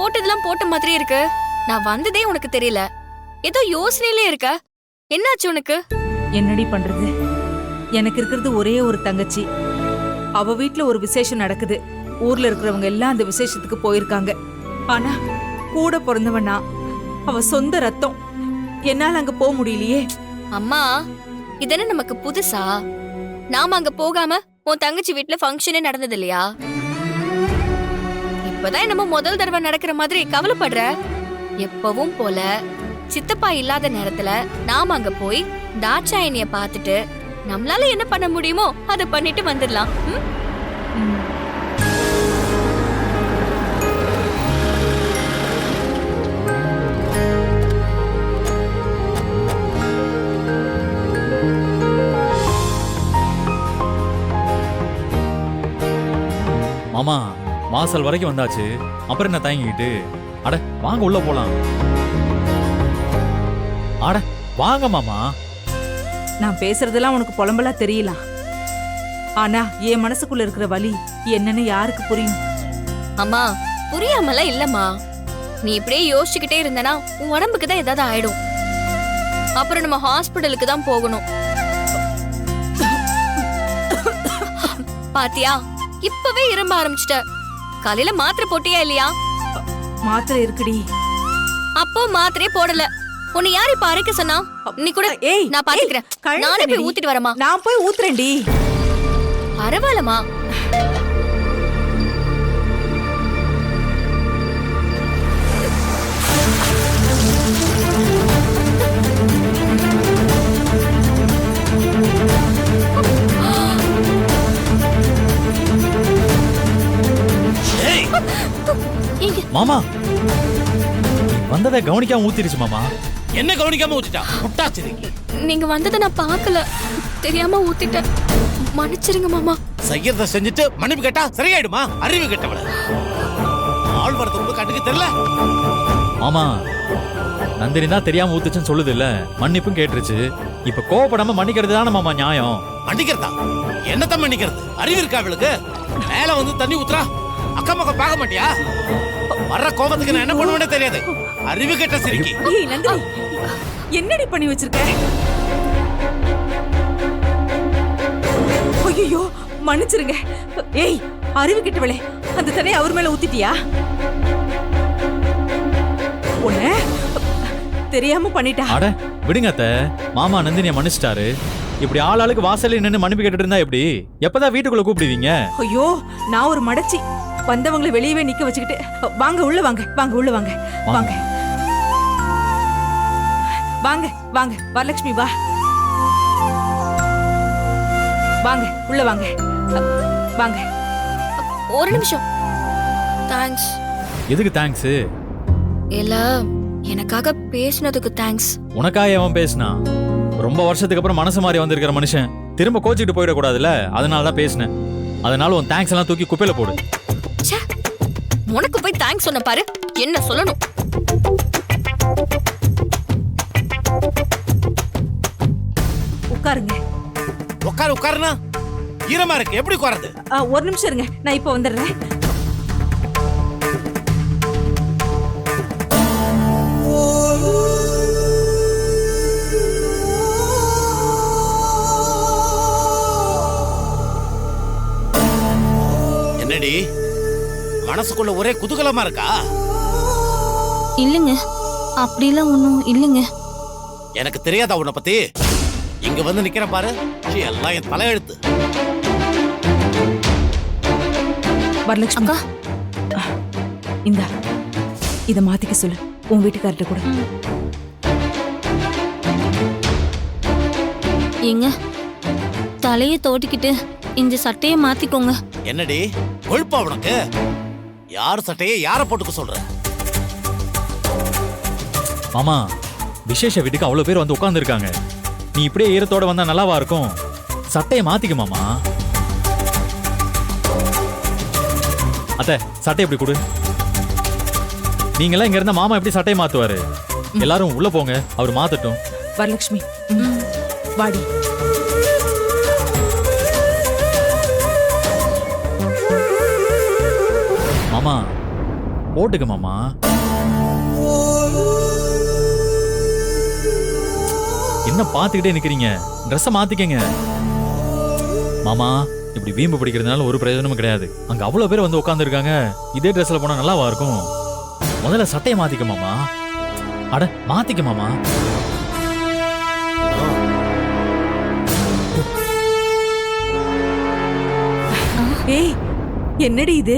போட்டதெல்லாம் போட்ட மாதிரி இருக்கு. நான் வந்ததே உனக்கு தெரியல. ஏதோ யோசனையிலே இருக்க. என்னாச்சு உனக்கு? என்னடி பண்றது? எனக்கு இருக்கிறது ஒரே ஒரு தங்கச்சி. அவ வீட்ல ஒரு விசேஷம் நடக்குது. ஊர்ல இருக்கிறவங்க எல்லாம் அந்த விசேஷத்துக்கு போயிருக்காங்க. ஆனா கூட பிறந்தவனா, அவ சொந்த ரத்தம். என்னால அங்க போக முடியலையே. அம்மா, இதென்ன நமக்கு புதுசா? நாம அங்க போகாம உன் தங்கச்சி வீட்ல ஃபங்க்ஷனே நடந்தது இல்லையா? இப்பதான் என்னமோ முதல் தடவை நடக்கிற மாதிரி கவலைப்படுற. எப்பவும் போல சித்தப்பா இல்லாத நேரத்துல நாம அங்க போய் தாட்சாயணிய பார்த்துட்டு நம்மளால என்ன பண்ண முடியுமோ அதை பண்ணிட்டு வந்துடலாம். மாமா வாசல் வரைக்கும் வந்தாச்சு. அப்புறம் என்ன தயங்கிட்டு? அட வாங்க உள்ள போலாம். அட வாங்க மாமா. நான் பேசுறதெல்லாம் உனக்கு புலம்பலா தெரியலாம். ஆனா என் மனசுக்குள்ள இருக்கிற வலி என்னன்னு யாருக்கு புரியும்? அம்மா, புரியாமல இல்லம்மா. நீ இப்படியே யோசிச்சுக்கிட்டே இருந்தனா உன் உடம்புக்கு தான் ஏதாவது ஆயிடும். அப்புறம் நம்ம ஹாஸ்பிடலுக்கு தான் போகணும். பாத்தியா, இப்பவே இரும்ப ஆரம்பிச்சிட்ட. காலையில மாத்திரை போட்டியா இல்லையா? மாத்திரை இருக்குடி. அப்போ மாத்திரையே போடல. உன்னை யார் இப்ப அரைக்க சொன்னா? நீ கூட நான் பாத்துக்கிறேன். நானே போய் ஊத்திட்டு வரமா? நான் போய் ஊத்துறேன்டி. பரவாயில்லமா. மாமா வந்ததை கவனிக்காம ஊத்திருச்சு மாமா. என்ன கவனிக்காம ஊத்திட்டா? முட்டாச்சு. நீங்க வந்ததை நான் பார்க்கல, தெரியாம ஊத்திட்டேன். மன்னிச்சிருங்க மாமா. செய்யறத செஞ்சுட்டு மன்னிப்பு கேட்டா சரியாயிடுமா? அறிவு கேட்டவள. ஆள் வரது கண்ணுக்கு தெரியல. மாமா நந்தினி தான் தெரியாம ஊத்துச்சுன்னு சொல்லுது இல்ல, மன்னிப்பும் கேட்டுருச்சு. இப்ப கோவப்படாம மன்னிக்கிறது தானே மாமா நியாயம். மன்னிக்கிறதா? என்னத்தான் மன்னிக்கிறது? அறிவு இருக்கா அவளுக்கு? மேல வந்து தண்ணி ஊத்துறா, அக்கம் பக்கம் பார்க்க மாட்டியா? வர்ற கோபத்துக்கு நான் என்ன பண்ணுவேன்னு தெரியாது. அறிவு கெட்ட சிரிக்கி. என்னடி பண்ணி வச்சிருக்க? ஐயோ, மன்னிச்சிருங்க. ஏய், அறிவு கெட்டவளே, அந்த தண்ணியை அவர் மேல ஊத்திட்டியா? உன்ன தெரியாம பண்ணிட்டா. அட விடுங்க அத்தை. மாமா நந்தினியை மன்னிச்சிட்டாரு. இப்படி ஆளாளுக்கு வாசல்ல நின்னு மன்னிப்பு கேட்டுட்டு இருந்தா எப்படி? எப்பதான் வீட்டுக்குள்ள கூப்பிடுவீங்க? ஐயோ, நான் ஒரு மடச்சி. வந்தவங்களை வெளியவே நிக்க வச்சுக்கிட்டு வாங்க உள்ள வாங்க, வாங்க உள்ள வாங்க, வாங்க வாங்க வாங்க. வரலட்சுமி வா, வாங்க உள்ள வாங்க, வாங்க. ஒரு நிமிஷம். தேங்க்ஸ். எதுக்கு தேங்க்ஸ்? இல்ல, எனக்காக பேசினதுக்கு தேங்க்ஸ். உனக்காக அவன் பேசினா? ரொம்ப வருஷத்துக்கு அப்புறம் மனசு மாறி வந்திருக்கிற மனுஷன் திரும்ப கோச்சிட்டு போயிடக்கூடாதுல்ல, அதனால தான் பேசினேன். அதனால உன் தேங்க்ஸ் எல்லாம் தூக்கி குப்பையில போடு. உனக்கு போய் தேங்க்ஸ் சொன்ன பாரு, என்ன சொல்லணும்? உட்காருங்க. உட்காரு உட்காருனா ஈரமா இருக்கு, எப்படி உட்காருது? ஒரு நிமிஷம் இருங்க, நான் இப்ப வந்துடுறேன். என்னடி மனசுக்குள்ள ஒரே குதூகலமா இருக்கா? இல்லங்க, அப்படிலாம் ஒண்ணும் இல்லங்க. எனக்கு தெரியாதா உன்னை பத்தி? இங்க வந்து நிக்கிற பாரு, எல்லாம் என் தலையெழுத்து. வரலட்சுமி, இந்தா இத மாத்திக்க சொல்லு உன் வீட்டுக்கார்ட்ட கூட. ஏங்க, தலையை தோட்டிக்கிட்டு இந்த சட்டையை மாத்திக்கோங்க. என்னடி கொழுப்பா உனக்கு? யார் சட்டையை யார போட்டுக்க சொல்ற? மாமா விசேஷ வீட்டுக்கு அவ்வளவு பேர் வந்து உட்கார்ந்து இருக்காங்க. நீ இப்படியே ஈரத்தோட வந்தா நல்லாவா இருக்கும்? சட்டையை மாத்திக்க மாமா. அத்தை சட்டை எப்படி கொடு. நீங்களாம் இங்க இருந்தா மாமா எப்படி சட்டையை மாத்துவாரு? எல்லாரும் உள்ள போங்க, அவர் மாத்தட்டும். வரலட்சுமி வாடி. மாமா போட்டுக்க மாமா. என்ன பாத்துக்கிட்டே நிக்கிறீங்க? ட்ரெஸ்ஸை மாத்திக்கங்க மாமா. இப்படி வீம்பு பிடிக்கிறதுனால ஒரு பிரயோஜனமும் கிடையாது. அங்க அவ்வளவு பேர் வந்து உட்கார்ந்து இருக்காங்க. இதே ட்ரெஸ்ல போனா நல்லாவா இருக்கும்? முதல்ல சட்டையை மாத்திக்க மாமா. அட மாத்திக்க மாமா. ஏய், என்னடி இது?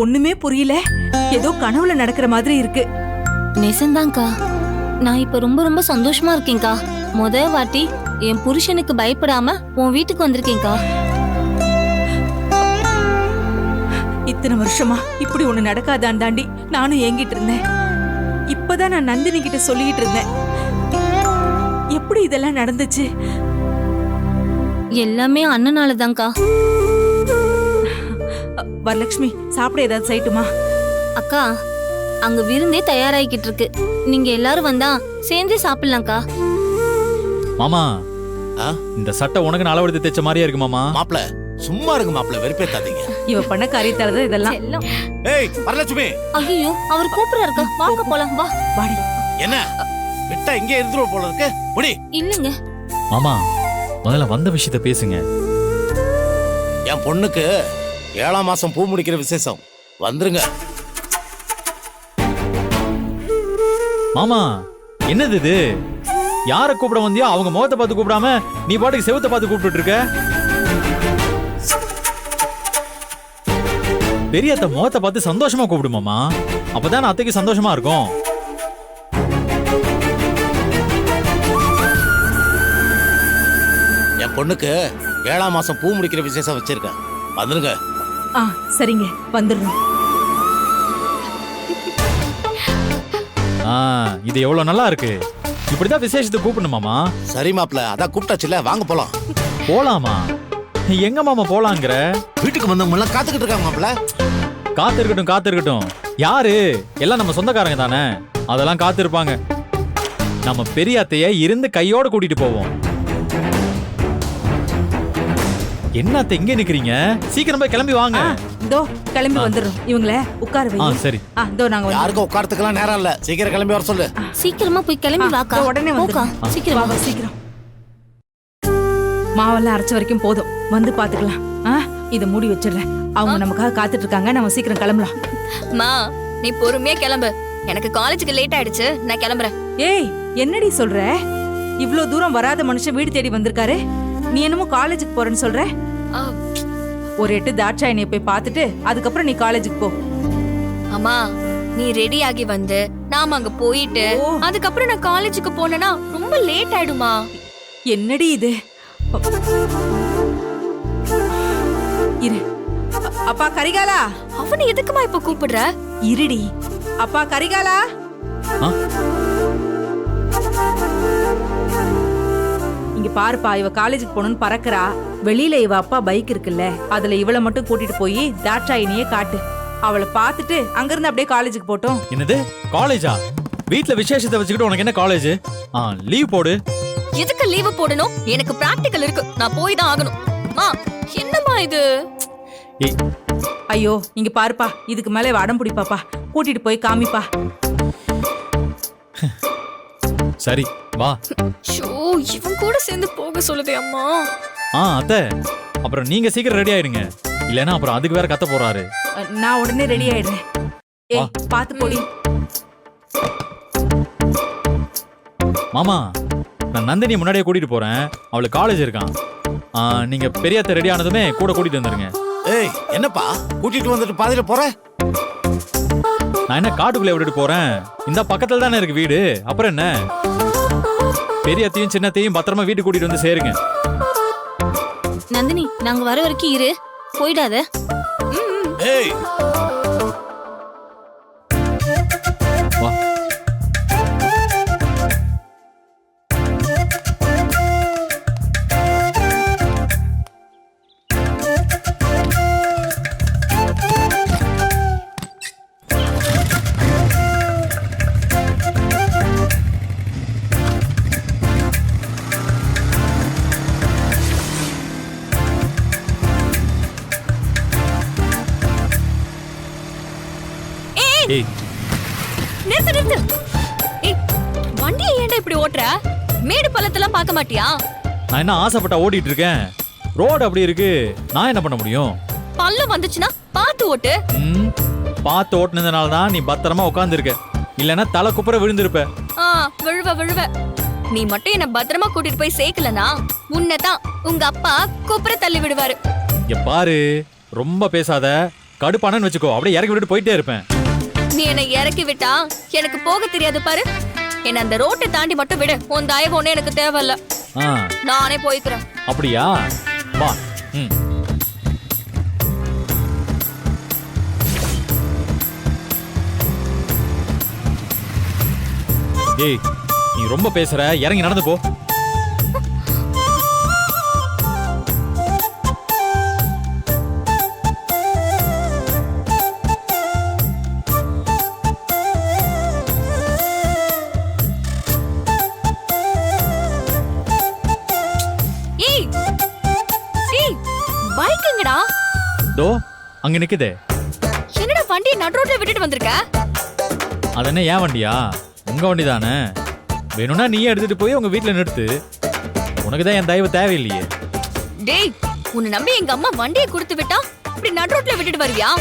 ஒண்ணுமே புரியல. ஏதோ கனவுல நடக்கிற மாதிரி இருக்கு. நெசந்தாங்க்கா, நான் இப்ப ரொம்ப ரொம்ப சந்தோஷமா இருக்கேன்க்கா. முத வாட்டி என் புருஷனுக்கு பயப்படாம உன் வீட்டுக்கு வந்திருக்கேன்க்கா. இத்தனை வருஷமா இப்படி ஒண்ணு நடக்காதான் தாண்டி நானும் ஏங்கிட்டு இருந்தேன். இப்பதான் நான் நந்தினி கிட்ட சொல்லிட்டு இருந்தேன். எப்படி இதெல்லாம் நடந்துச்சு? எல்லாமே அண்ணனாலதான்க்கா. வரலட்சுமி, சாப்பிட ஏதாவது செய்யட்டுமா? அக்கா, அங்க விருந்தே தயாராகிக்கிட்டு இருக்கு. நீங்க எல்லாரும் வந்தா சேர்ந்தே சாப்பிடலாம்க்கா. மாமா, ஆ? இந்த சட்டை உனக்கு அளவெடுத்து தைச்ச மாதிரியே இருக்கு மாமா. மாப்பிள சும்மா இருக்கு மாப்பிள, வெறுப்பேத்தாதீங்க. இவ பண்ண காரியத்தாலதான் இதெல்லாம். செல்லம். ஏய் வரலட்சுமி, ஐயோ, அவர் கூப்பிடுறாருக்கா. வாங்க போலாம், வா. வாடி. என்ன விட்டா இங்கே இருந்துருவோம் போல இருக்கு. முடி. இல்லங்க, மாமா, முதல்ல வந்த விஷயத்த பேசுங்க. என் பொண்ணுக்கு 7ஆம் மாசம் பூ முடிக்கிற விசேஷம். வந்துருங்க. மாமா, என்னது இது? யார கூப்பிட வந்தியோ அவங்க முகத்தை பார்த்து கூப்பிடாம நீ பாட்டுக்கு செவுத்த பார்த்து கூப்பிட்டு இருக்க. பெரிய அத்தை முகத்தை பார்த்து சந்தோஷமா கூப்பிடு மாமா. அப்பதான் அத்தைக்கு சந்தோஷமா இருக்கும். என் பொண்ணுக்கு 7ஆம் மாசம் பூ முடிக்கிற விசேஷம் வச்சிருக்கேன். வந்துருங்க. சரிங்க, வந்துடுறோம். இது எவ்வளவு நல்லா இருக்கு. இப்படிதான் விசேஷத்துக்கு கூப்பிடணும் மாமா. சரி மாப்பிள, அதான் கூப்பிட்டாச்சுல, வாங்க போலாம். போலாமா? எங்க மாமா போலாங்கிற? வீட்டுக்கு வந்தவங்க எல்லாம் காத்துக்கிட்டு இருக்காங்க மாப்பிள. காத்து இருக்கட்டும், காத்து இருக்கட்டும். யாரு? எல்லாம் நம்ம சொந்தக்காரங்க தானே, அதெல்லாம் காத்து இருப்பாங்க. நம்ம பெரிய அத்தைய இருந்து கையோட கூட்டிட்டு போவோம். என்ன அத்தை இங்க நிக்கிறீங்க? சீக்கிரம் போய் கிளம்பி வாங்க. இதோ கிளம்பி வந்துடுறோம். இவங்கள உட்கார வை. சரி. இதோ நாங்க வந்து யாருக்கும் உட்காரத்துக்கெல்லாம் நேரம் இல்ல, சீக்கிரம் கிளம்பி வர சொல்லு. சீக்கிரமா போய் கிளம்பி வாக்கா. இதோ உடனே போக்கா, வந்துடுறோம். சீக்கிரம் வா, வா. வா, சீக்கிரம். மாவெல்லாம் அரைச்ச வரைக்கும் போதும், வந்து பாத்துக்கலாம். இத மூடி வச்சிடுறேன். அவங்க நமக்காக காத்துட்டு இருக்காங்க. நம்ம சீக்கிரம் கிளம்பலாம். மா, நீ பொறுமையா கிளம்பு. எனக்கு காலேஜுக்கு லேட் ஆயிடுச்சு, நான் கிளம்புறேன். ஏய், என்னடி சொல்ற? இவ்ளோ தூரம் வராத மனுஷன் வீடு தேடி வந்திருக்காரு. நீ என்னமோ காலேஜுக்கு போறேன்னு சொல்ற? ஆ, ஒரு எட்டு தாட்சாயினிய போய் பார்த்துட்டு அதுக்கப்புறம் நீ காலேஜுக்கு போ. அம்மா, நீ ரெடி ஆகி வந்து நாம அங்க போயிட்டு அதுக்கப்புறம் நான் காலேஜுக்கு போனேன்னா ரொம்ப லேட் ஆயிடுமா. என்னடி இது? இரு. அப்பா கரிகாலா. அவனை எதுக்குமா இப்ப கூப்பிடுற? இருடி. அப்பா கரிகாலா. இங்க பாருப்பா, இவ காலேஜுக்கு போகணும்னு பறக்குறா. வெளியில இவ அப்பா பைக் இருக்குல்ல, அதுல இவளை மட்டும் கூட்டிட்டு போய் தாட்சாயினியே காட்டு. அவளை பார்த்துட்டு அங்கிருந்து அப்படியே காலேஜுக்கு போட்டோம். என்னது காலேஜா? வீட்ல விசேஷத்தை வச்சுக்கிட்டு உனக்கு என்ன காலேஜ்? லீவ் போடு. எதுக்கு லீவு போடணும்? எனக்கு பிராக்டிகல் இருக்கு, நான் போய் தான் ஆகணும். மா, என்னம்மா இது? ஏய், ஐயோ, இங்க பாருப்பா, இதுக்கு மேல இவ அடம் பிடிப்பாப்பா. கூட்டிட்டு போய் காமிப்பா. சரி வா. ஷோ, இவன் கூட சேர்ந்து போக சொல்லுதே அம்மா. அத்தை, அப்புறம் நீங்க சீக்கிரம் ரெடி ஆயிடுங்க. இல்லனா அப்புறம் அதுக்கு வேற கத்த போறாரு. நான் உடனே ரெடி ஆயிடுறேன். ஏய், பாத்து போடி. மாமா, நான் நந்தினியை முன்னாடியே கூட்டிட்டு போறேன். அவளுக்கு காலேஜ் இருக்கான். நீங்க பெரிய அத்தை ரெடி ஆனதுமே கூட கூட்டிட்டு வந்துருங்க. ஏய், என்னப்பா கூட்டிட்டு வந்துட்டு பாதியில போற? நான் என்ன காட்டுக்குள்ளே விட்டுட்டு போறேன்? இந்த பக்கத்துல தானே இருக்கு வீடு. அப்புறம் என்ன? பெரிய அத்தையும் சின்னத்தையும் பத்திரமா வீட்டுக்கு கூட்டிட்டு வந்து சேருங்க. நந்தினி, நாங்க வர வரைக்கும் இரு, போயிடாத. ஏய், வா. ஏய் நிறுத்து நிறுத்து. ஏய் வண்டியை ஏன்டா இப்படி ஓட்டுற? மேடு பள்ளத்தெல்லாம் பார்க்க மாட்டியா? நான் என்ன ஆசைப்பட்டா ஓடிட்டு இருக்கேன்? ரோடு அப்படி இருக்கு, நான் என்ன பண்ண முடியும்? பள்ளம் வந்துச்சுன்னா பார்த்து ஓட்டு. பார்த்து ஓட்டுனதுனால தான் நீ பத்திரமா உட்காந்துருக்க, இல்லைன்னா தலை குப்புற விழுந்திருப்ப. விழுவ விழுவ. நீ மட்டும் என்ன பத்திரமா கூட்டிட்டு போய் சேர்க்கலனா உன்னைதான் உங்க அப்பா குப்புற தள்ளி விடுவாரு. இங்க பாரு, ரொம்ப பேசாத, கடுப்பானன்னு வச்சுக்கோ, அப்படியே இறக்கி விட்டுட்டு போயிட்டே இருப்பேன். நீ என்னை இறக்கி விட்டா எனக்கு போக தெரியாது பாரு. என்ன அந்த ரோட்டை தாண்டி மட்டும் விடு. உன் தயவு ஒண்ணு எனக்கு தேவையில்ல, நானே போய்க்கிறேன். அப்படியா? வா. ஏய் நீ ரொம்ப பேசுற, இறங்கி நடந்து போ. ஏய் ஏய் பைக் எங்கடா? தோ அங்க நிக்குதே. என்னடா வண்டியை நடுரோட்ல விட்டுட்டு வந்திருக்க? அதென்ன ஏன் வண்டியா? உங்க வண்டி தானே, வேணும்னா நீயே எடுத்துட்டு போய் உங்க வீட்டுல நிறுத்து. உனக்கு தான் என் தயவு தேவையில்லையே. டேய் உன்னை நம்பி எங்க அம்மா வண்டியை கொடுத்து விட்டா இப்படி நடுரோட்ல விட்டுட்டு வருவியா?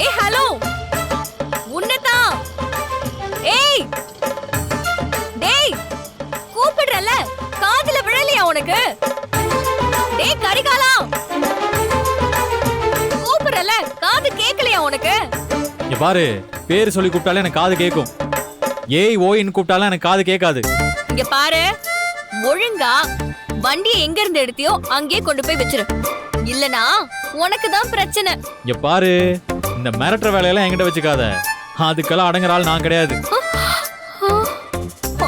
ஏய் ஹலோ, உன்னதான். ஏய் டேய் கூப்பிடுறல, காதுல விழலையா உனக்கு? டேய் கரிகாலா, கூப்பிடுறல, காது கேட்கலையா உனக்கு? இங்க பாரு, பேரு சொல்லி கூப்பிட்டாலே எனக்கு காது கேட்கும், ஏய் ஓயின்னு கூப்பிட்டாலும் எனக்கு காது கேட்காது. இங்க பாரு, ஒழுங்கா வண்டியை எங்க இருந்து எடுத்தியோ அங்கேயே கொண்டு போய் வச்சிரு, இல்லனா உனக்கு தான் பிரச்சனை. இங்க பாரு, இந்த மிரட்டுற வேலையெல்லாம் என்கிட்ட வச்சுக்காத, அதுக்கெல்லாம் அடங்குற ஆள் நான் கிடையாது.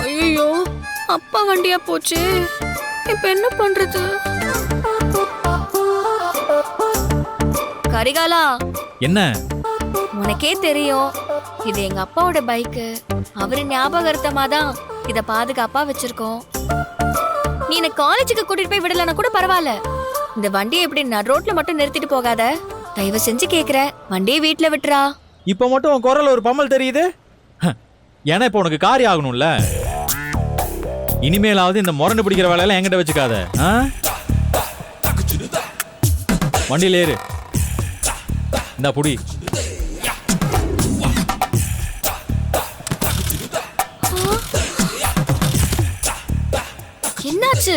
ஐயோ அப்பா வண்டியா போச்சு, இப்ப என்ன பண்றது? கரிகாலா, என்ன? உனக்கே தெரியும் இது எங்க அப்பாவோட பைக்கு. அவரு ஞாபகார்த்தமா தான் இத பாதுகாப்பா வச்சிருக்கோம். நீ என்ன காலேஜுக்கு கூட்டிட்டு போய் விடலன்னா கூட பரவாயில்ல, இந்த வண்டியை எப்படி நடுரோட்ல மட்டும் நிறுத்திட்டு போகாத. தயவு செஞ்சு கேக்குற, வண்டியை வீட்டுல விட்டுறா. இப்ப மட்டும் உன் குரல்ல ஒரு பம்மல் தெரியுது. ஏன்னா இப்ப உனக்கு காரியம் ஆகணும்ல, இனிமேலாவது இந்த முரண்டு பிடிக்கிற வேலையெல்லாம் என்கிட்ட வச்சுக்காத. வண்டியில ஏறு, இந்த புடி. என்னாச்சு?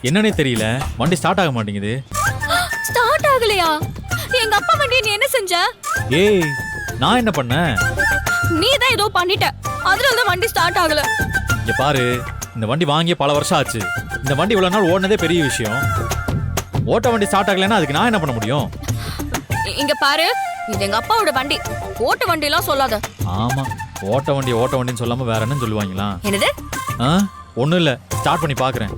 என்னன்னே தெரியல, வண்டி ஸ்டார்ட் ஆக மாட்டேங்குது. ஸ்டார்ட் ஆகலையா? எங்க அப்பா வண்டியை நீ என்ன செஞ்ச? ஏய் நான் என்ன பண்ணேன்? நீ தான் ஏதோ பண்ணிட்ட, அதனால தான் வண்டி ஸ்டார்ட் ஆகல. இங்க பாரு, இந்த வண்டி வாங்கிய பல வருஷம் ஆச்சு, இந்த வண்டி இவ்வளவு நாள் ஓடுனதே பெரிய விஷயம். ஓட்ட வண்டி ஸ்டார்ட் ஆகலைன்னா அதுக்கு நான் என்ன பண்ண முடியும்? இங்க பாரு, இது எங்க அப்பாவோட வண்டி, ஓட்ட வண்டி எல்லாம் சொல்லாத. ஆமா, ஓட்ட வண்டின்னு சொல்லாம வேற என்ன சொல்லுவாங்களா? என்னது? ஒண்ணும் இல்ல, ஸ்டார்ட் பண்ணி பாக்குறேன்.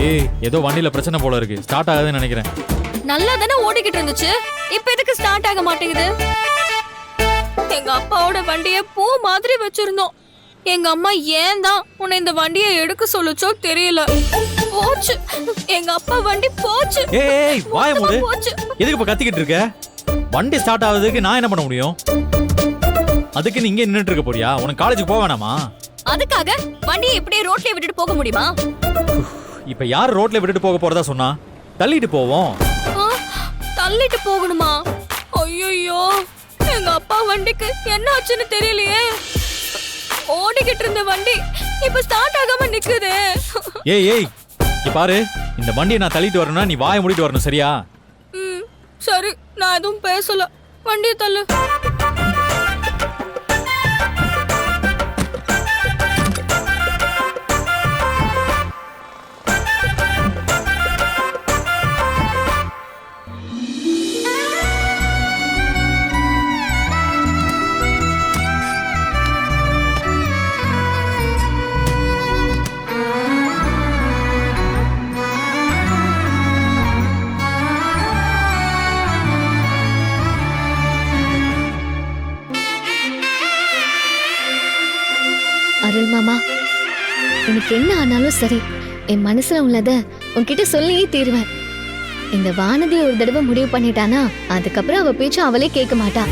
ஏய் ஏதோ வண்டியில பிரச்சனை போல இருக்கு, ஸ்டார்ட் ஆகாதுன்னு நினைக்கிறேன். நல்லா தானே ஓடிக்கிட்டு இருந்துச்சு, இப்ப எதுக்கு ஸ்டார்ட் ஆக மாட்டேங்குது? எங்க அப்பாவோட வண்டியை பூ மாதிரி வச்சிருந்தோம். எங்க அம்மா ஏன் தான் உன்னை இந்த வண்டியை எடுக்க சொல்லுச்சோ தெரியல. போச்சு, எங்க அப்பா வண்டி போச்சு. ஏய் வாய மூடு, போச்சு. எதுக்கு இப்ப கத்திக்கிட்டு இருக்க? வண்டி ஸ்டார்ட் ஆகுறதுக்கு நான் என்ன பண்ண முடியும்? அதுக்கு நீ இங்கே நின்னுட்டு இருக்க போறியா? உனக்கு காலேஜுக்கு போக வேணாமா? அதுக்காக வண்டியை இப்படியே ரோட்ல விட்டுட்டு போக முடியுமா? இப்ப யார் ரோட்ல விட்டுட்டு போக போறதா சொன்னா? தள்ளிட்டு போவோம். தள்ளிட்டு போகணுமா? ஐயோ, எங்க அப்பா வண்டிக்கு என்ன ஆச்சுன்னு தெரியலையே. ஓடிக்கிட்டு இருந்த வண்டி இப்ப ஸ்டார்ட் ஆகாம நிக்குது. ஏய் ஏய் இங்க பாரு, இந்த வண்டியை நான் தள்ளிட்டு வரணும்னா நீ வாயை மூடிட்டு வரணும், சரியா? சரி, நான் எதுவும் பேசல, வண்டியை தள்ளு. மாமா, எனக்கு என்ன ஆனாலும் சரி, என் மனசுல உள்ளத உன்கிட்ட சொல்லியே தீருவேன். இந்த வானதி ஒரு தடவை முடிவு பண்ணிட்டானா, அதுக்கப்புறம் அவ பேச்சு அவளே கேட்க மாட்டா.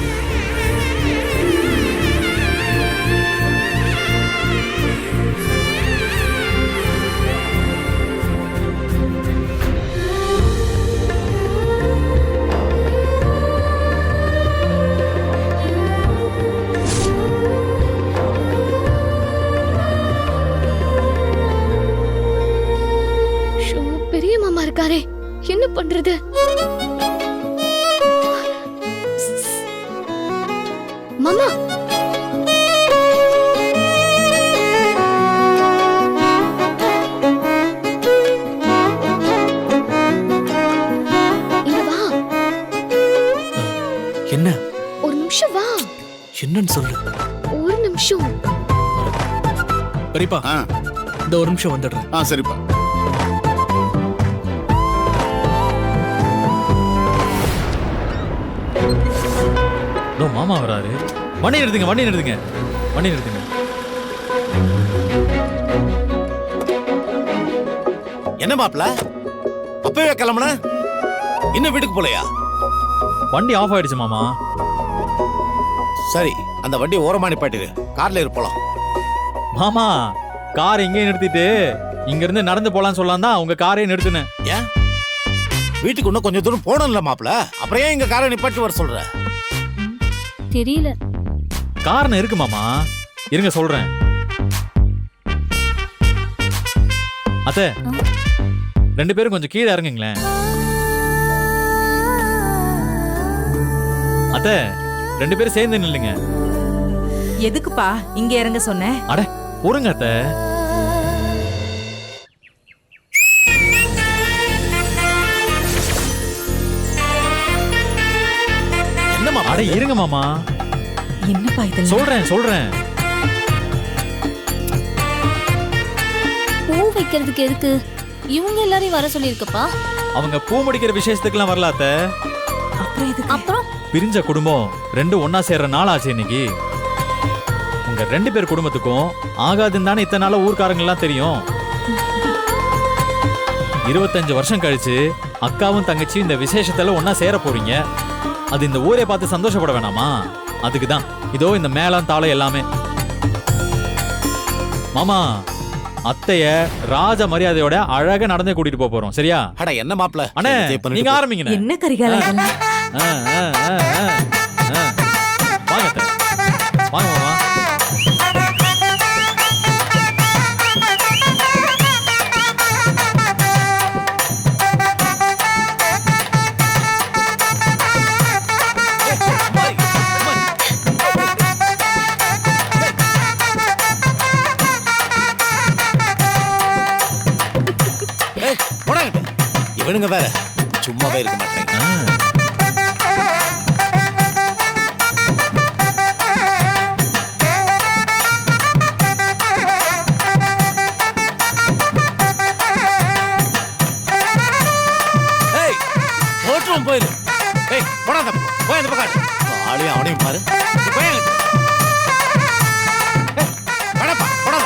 ஷோ, பெரிய மாமா இருக்காரே, என்ன பண்றது? மாமா, இங்க வா, என்ன ஒரு நிமிஷம் வா. என்னன்னு சொல்லு. ஒரு நிமிஷம். பெரியப்பா, ஆ இந்த ஒரு நிமிஷம் வந்துடுறேன். ஆ சரிப்பா. இதோ மாமா வராரு. வண்டி நிறுத்துங்க, வண்டி நிறுத்துங்க, வண்டி நிறுத்துங்க. என்ன மாப்ள, அப்பவே கிளம்புன, இன்னும் வீட்டுக்கு போலையா? வண்டி ஆஃப் ஆயிடுச்சு மாமா. சரி, அந்த வண்டியை ஓரமா நிப்பாட்டிடு, கார்ல இரு போலாம். மாமா, கார் எங்கேயும் நிறுத்திட்டு இங்க இருந்து நடந்து போலான்னு சொல்லலாம் தான் உங்க காரையும் நிறுத்தினேன். ஏன் வீட்டுக்கு இன்னும் கொஞ்சம் தூரம் போனோம்ல மாப்ள, அப்புறம் ஏன் இங்க காரை நிப்பாட்டி வர சொல்ற? தெரியல. காரணம் இருக்கு மாமா, இருங்க சொல்றேன். அத்தை, ரெண்டு பேரும் கொஞ்சம் கீழே இறங்குங்களேன். அத்தை, ரெண்டு பேரும் சேர்ந்து நில்லுங்க. எதுக்குப்பா இங்க இறங்க சொன்ன? அட பொறுங்க அத்தை. என்ன மாமா? அட இருங்க மாமா, என்னப்பா இதெல்லாம்? சொல்றேன். பூ வைக்கிறதுக்கு எதுக்கு இவங்க எல்லாரையும் வர சொல்லியிருக்கப்பா? அவங்க பூ முடிக்கிற விசேஷத்துக்குலாம் வரல அத்தை. அப்புறம் எதுக்கு? அப்புறம் பிரிஞ்ச குடும்பம் ரெண்டும் ஒன்னா சேர்ற நாள் ஆச்சு இன்னைக்கு. உங்க ரெண்டு பேர் குடும்பத்துக்கும் ஆகாதுன்னு தானே இத்தனை நாள ஊர்க்காரங்க எல்லாம் தெரியும். 25 வருஷம் கழிச்சு அக்காவும் தங்கச்சியும் இந்த விசேஷத்துல ஒன்னா சேர போறீங்க. அது இந்த ஊரே பார்த்து சந்தோஷப்பட வேணாமா? அதுக்குதான் இதோ இந்த மேளம் தாளம் எல்லாமே. மாமா, அத்தைய ராஜ மரியாதையோட அழகா நடந்தே கூட்டிட்டு போறோம், சரியா? அட என்ன மாப்ள, அண்ணே, நீங்க ஆரம்பிங்க. என்ன கரிகாலம் இதெல்லாம்? வாங்க அத்தை. வாங்க மாமா. போடாங்க, இவனுங்க வேற சும்மாவே இருக்க மாட்டேங்க. போயிரு. ஏய் போடாத, போய் அந்த பக்கம். ஆளையும் அவனையும் பாரு. போய் வேணப்பா, போடாத.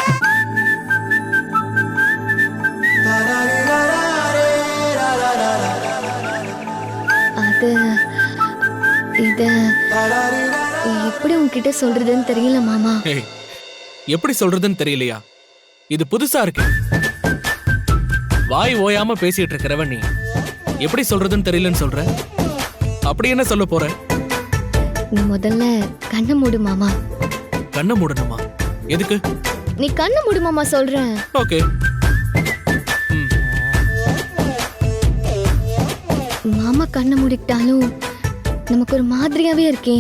அது இத எப்படி உன்கிட்ட சொல்றதுன்னு தெரியல மாமா. ஏய், எப்படி சொல்றதுன்னு தெரியலையா? இது புதுசா இருக்கு. வாய் ஓயாம பேசிட்டு இருக்கிறவன் நீ எப்படி சொல்றதுன்னு தெரியலன்னு சொல்ற? அப்படி என்ன சொல்ல போற? நீ முதல்ல கண்ணை மூடு மாமா. கண்ணை மூடணுமா? எதுக்கு? நீ கண்ணை மூடு மாமா, சொல்றேன். ஓகே. மாமா கண்ணை மூடிட்டாலும் நமக்கு ஒரு மாதிரியாவே இருக்கே,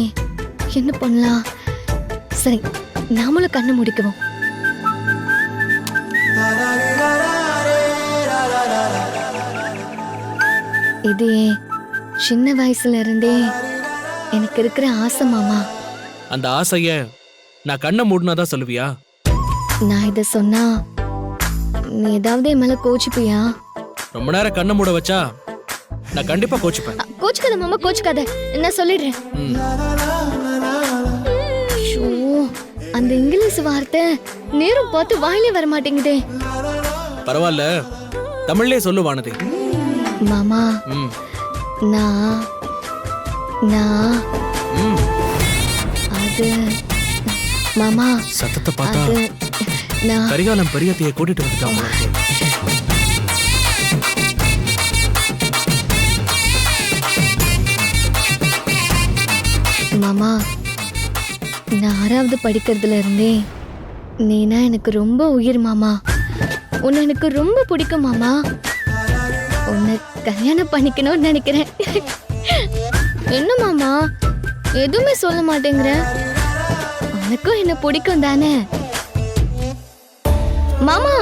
என்ன பண்ணலாம்? சரி, நாமளும் கண்ணை முடிக்குவோம். இது சின்ன வயசுல இருந்தே எனக்கு இருக்கிற ஆசை மாமா. அந்த ஆசைய நான் கண்ணை மூடினாதான் சொல்லுவியா? நான் இத சொன்னா நீ ஏதாவது என் மேல கோச்சுப்பியா? ரொம்ப நேரம் கண்ணை மூட வச்சா நான் கண்டிப்பா கோச்சுப்பேன். கோச்சுக்காத மாமா, கோச்சுக்காத, நான் சொல்லிடுறேன். ம். ஷோ, அந்த இங்கிலீஷ் வார்த்தை நேரம் பார்த்து வாயிலே வர மாட்டேங்குதே. பரவாயில்ல, தமிழ்லயே சொல்லு வானதி. மாமா, ம் நான் நான் ம் அது மாமா, சத்தத்தை பார்த்தா அது நான் கரிகாலம் பெரியத்தைய கூட்டிட்டு வந்துட்டாங்க. மாமா, நான் 6வது படிக்கிறதுல இருந்தே நீனா எனக்கு ரொம்ப உயிர் மாமா. உன்னை எனக்கு ரொம்ப பிடிக்கும் மாமா. உன்னை கல்யாணம் பண்ணிக்கணும்னு நினைக்கிறேன். என்ன மாமா எதுவுமே சொல்ல மாட்டேங்கிற? உனக்கும் என்ன பிடிக்கும் தானே மாமா?